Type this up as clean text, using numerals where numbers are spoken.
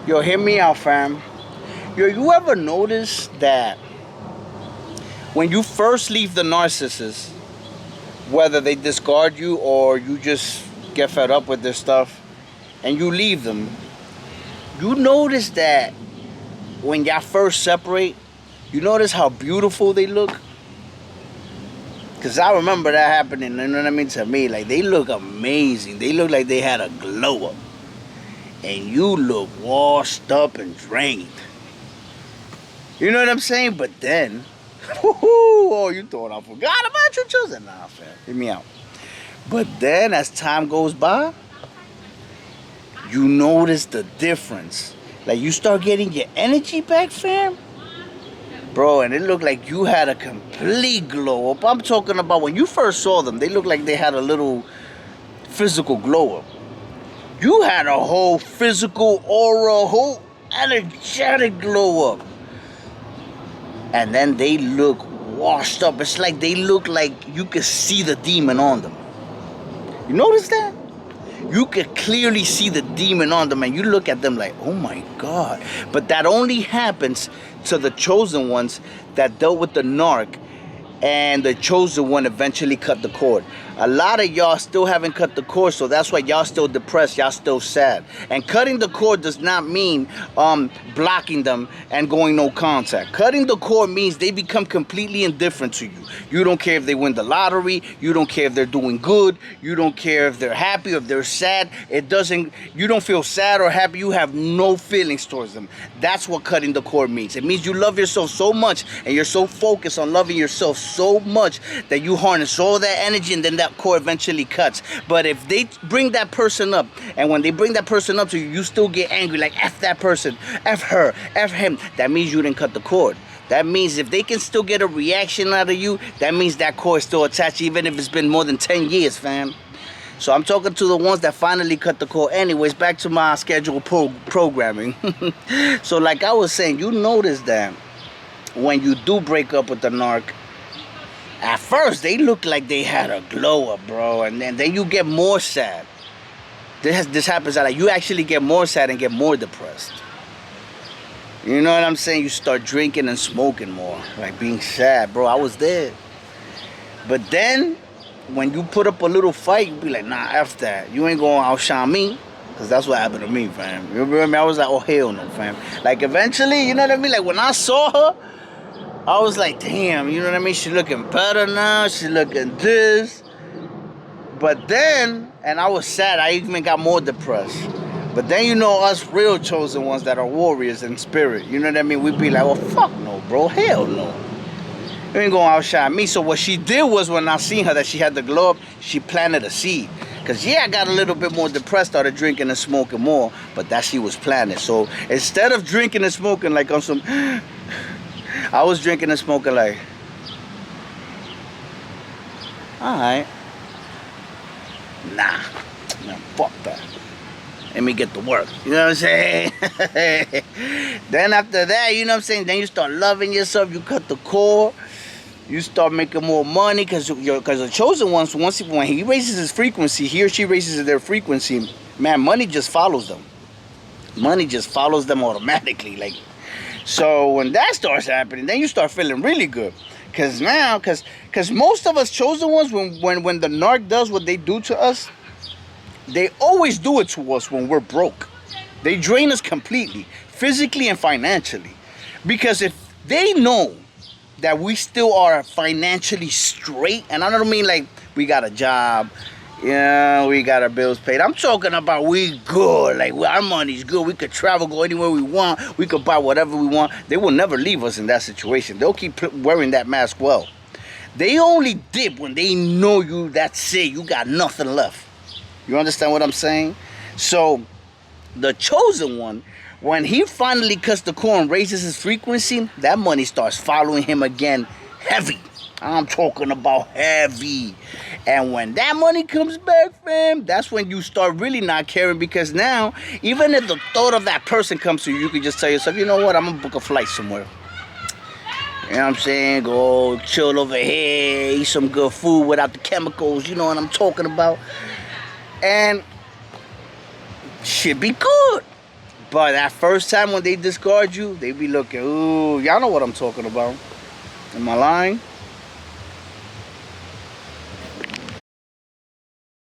Yo, hear me out, fam. Yo, you ever notice that when you first leave the narcissist, whether they discard you or you just get fed up with their stuff and you leave them, you notice that when y'all first separate, you notice how beautiful they look? Because I remember that happening, you know what I mean, to me. Like, they look amazing. They look like they had a glow up. And you look washed up and drained. You know what I'm saying? But then, oh, you thought I forgot about your children. Nah, fam, hear me out. But then, as time goes by, you notice the difference. Like, you start getting your energy back, fam. Bro, and it looked like you had a complete glow up. I'm talking about when you first saw them, they looked like they had a little physical glow up. You had a whole physical aura, whole energetic glow up. And then they look washed up. It's like they look like you could see the demon on them. You notice that? You could clearly see the demon on them, and you look at them like, oh my God. But that only happens to the chosen ones that dealt with the narc, and the chosen one eventually cut the cord. A lot of y'all still haven't cut the cord, so that's why y'all still depressed, y'all still sad. And cutting the cord does not mean blocking them and going no contact. Cutting the cord means they become completely indifferent to you. You don't care if they win the lottery, you don't care if they're doing good, you don't care if they're happy or if they're sad. You don't feel sad or happy, you have no feelings towards them. That's what cutting the cord means. It means you love yourself so much and you're so focused on loving yourself so much that you harness all that energy, and then that cord eventually cuts. But if they bring that person up, and when they bring that person up to you, you still get angry, like F that person, F her, F him, that means you didn't cut the cord. That means if they can still get a reaction out of you, that means that cord is still attached, even if it's been more than 10 years, fam. So I'm talking to the ones that finally cut the cord. Anyways, back to my scheduled programming. So like I was saying, you notice that when you do break up with the narc, at first they look like they had a glow up, bro, and then you get more sad. This happens a lot. You actually get more sad and get more depressed. You know what I'm saying? You start drinking and smoking more, like being sad, bro. I was there. But then when you put up a little fight, you be like, nah, F that. You ain't gonna outshine me. Because that's what happened to me, fam. You remember me? I was like, oh, hell no, fam. Like, eventually, you know what I mean? Like, when I saw her, I was like, damn, you know what I mean? She looking better now. She looking this. But then, and I was sad. I even got more depressed. But then, you know, us real chosen ones that are warriors in spirit, you know what I mean? We'd be like, well, fuck no, bro. Hell no. You ain't gonna outshine me. So what she did was, when I seen her that she had the glow up, she planted a seed. Because, yeah, I got a little bit more depressed, started drinking and smoking more. But that she was planted. So instead of drinking and smoking like on some... I was drinking and smoking like, alright. Nah, fuck that. Let me get to work. You know what I'm saying? Then after that, you know what I'm saying? Then you start loving yourself. You cut the cord. You start making more money because the chosen ones, when he raises his frequency, he or she raises their frequency, man, money just follows them. Money just follows them automatically. Like, so when that starts happening, then you start feeling really good. Because now, because most of us chosen ones, when the narc does what they do to us, they always do it to us when we're broke. They drain us completely, physically and financially. Because if they know that we still are financially straight, and I don't mean like we got a job, yeah, we got our bills paid. I'm talking about we good. Like, our money's good. We could travel, go anywhere we want. We could buy whatever we want. They will never leave us in that situation. They'll keep wearing that mask well. They only dip when they know you, that's it. You got nothing left. You understand what I'm saying? So, the chosen one, when he finally cuts the cord and raises his frequency, that money starts following him again heavy. I'm talking about heavy. And when that money comes back, fam, that's when you start really not caring, because now, even if the thought of that person comes to you, you can just tell yourself, you know what, I'm going to book a flight somewhere. You know what I'm saying? Go chill over here, eat some good food without the chemicals, you know what I'm talking about. And shit be good. But that first time when they discard you, they be looking, ooh, y'all know what I'm talking about. Am I lying?